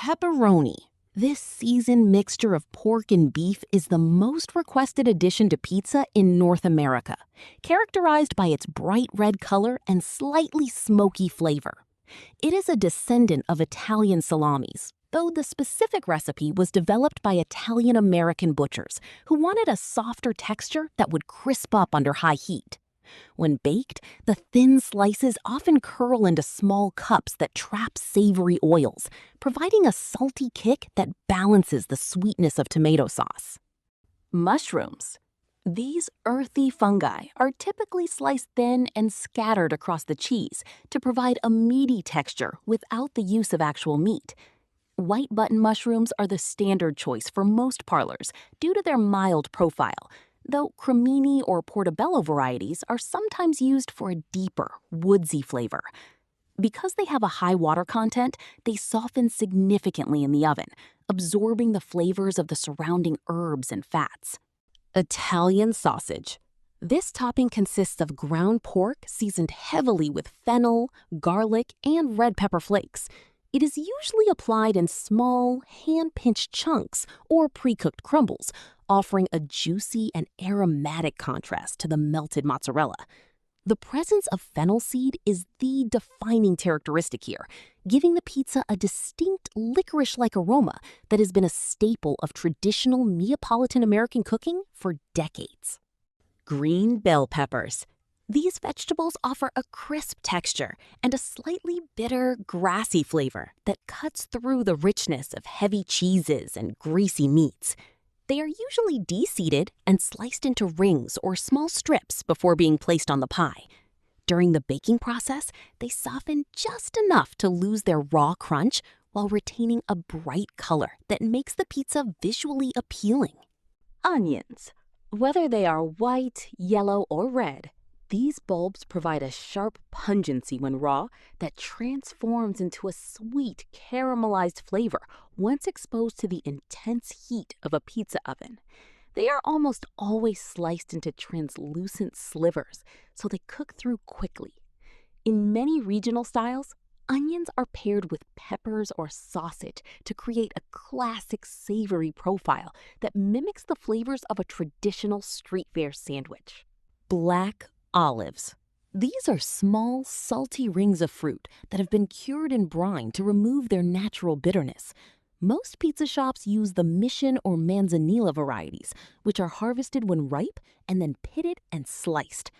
Pepperoni. This seasoned mixture of pork and beef is the most requested addition to pizza in North America, characterized by its bright red color and slightly smoky flavor. It is a descendant of Italian salamis, though the specific recipe was developed by Italian-American butchers who wanted a softer texture that would crisp up under high heat. When baked, the thin slices often curl into small cups that trap savory oils, providing a salty kick that balances the sweetness of tomato sauce. Mushrooms. These earthy fungi are typically sliced thin and scattered across the cheese to provide a meaty texture without the use of actual meat. White button mushrooms are the standard choice for most parlors due to their mild profile, though cremini or portobello varieties are sometimes used for a deeper, woodsy flavor. Because they have a high water content, they soften significantly in the oven, absorbing the flavors of the surrounding herbs and fats. Italian sausage. This topping consists of ground pork seasoned heavily with fennel, garlic, and red pepper flakes. It is usually applied in small, hand-pinched chunks or pre-cooked crumbles, offering a juicy and aromatic contrast to the melted mozzarella. The presence of fennel seed is the defining characteristic here, giving the pizza a distinct licorice-like aroma that has been a staple of traditional Neapolitan American cooking for decades. Green bell peppers. These vegetables offer a crisp texture and a slightly bitter, grassy flavor that cuts through the richness of heavy cheeses and greasy meats. They are usually de-seeded and sliced into rings or small strips before being placed on the pie. During the baking process, they soften just enough to lose their raw crunch while retaining a bright color that makes the pizza visually appealing. Onions. Whether they are white, yellow, or red, these bulbs provide a sharp pungency when raw that transforms into a sweet, caramelized flavor once exposed to the intense heat of a pizza oven. They are almost always sliced into translucent slivers, so they cook through quickly. In many regional styles, onions are paired with peppers or sausage to create a classic savory profile that mimics the flavors of a traditional street fare sandwich. Black olives. These are small, salty rings of fruit that have been cured in brine to remove their natural bitterness. Most pizza shops use the Mission or Manzanilla varieties, which are harvested when ripe and then pitted and sliced.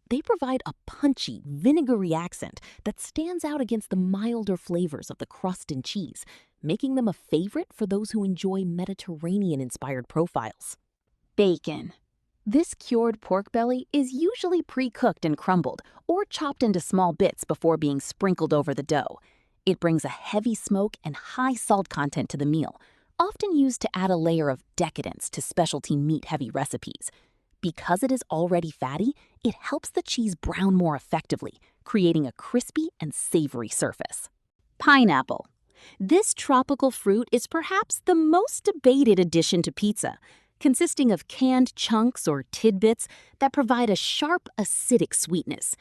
They provide a punchy, vinegary accent that stands out against the milder flavors of the crust and cheese, making them a favorite for those who enjoy Mediterranean-inspired profiles. Bacon. This cured pork belly is usually pre-cooked and crumbled or chopped into small bits before being sprinkled over the dough. It brings a heavy smoke and high salt content to the meal, often used to add a layer of decadence to specialty meat-heavy recipes. Because it is already fatty, it helps the cheese brown more effectively, creating a crispy and savory surface. Pineapple. This tropical fruit is perhaps the most debated addition to pizza, consisting of canned chunks or tidbits that provide a sharp, acidic sweetness.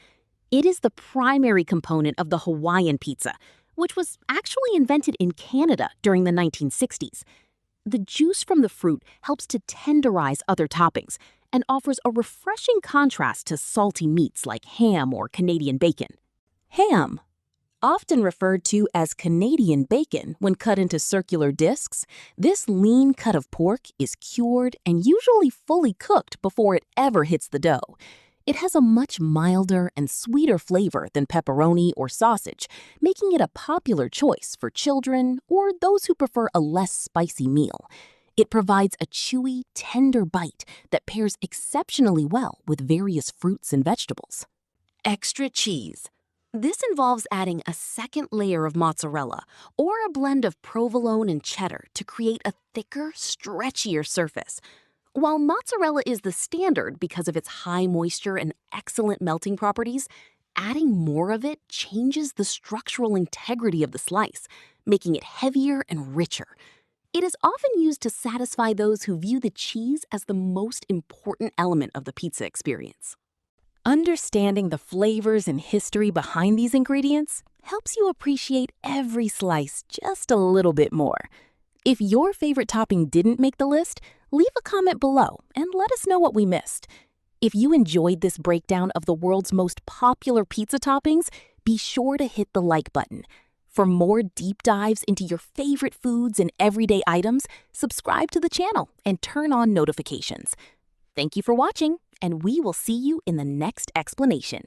It is the primary component of the Hawaiian pizza, which was actually invented in Canada during the 1960s. The juice from the fruit helps to tenderize other toppings and offers a refreshing contrast to salty meats like ham or Canadian bacon. Ham. Often referred to as Canadian bacon when cut into circular discs, this lean cut of pork is cured and usually fully cooked before it ever hits the dough. It has a much milder and sweeter flavor than pepperoni or sausage, making it a popular choice for children or those who prefer a less spicy meal. It provides a chewy, tender bite that pairs exceptionally well with various fruits and vegetables. Extra cheese. This involves adding a second layer of mozzarella or a blend of provolone and cheddar to create a thicker, stretchier surface. While mozzarella is the standard because of its high moisture and excellent melting properties, adding more of it changes the structural integrity of the slice, making it heavier and richer. It is often used to satisfy those who view the cheese as the most important element of the pizza experience. Understanding the flavors and history behind these ingredients helps you appreciate every slice just a little bit more. If your favorite topping didn't make the list, leave a comment below and let us know what we missed. If you enjoyed this breakdown of the world's most popular pizza toppings, be sure to hit the like button. For more deep dives into your favorite foods and everyday items, subscribe to the channel and turn on notifications. Thank you for watching, and we will see you in the next explanation.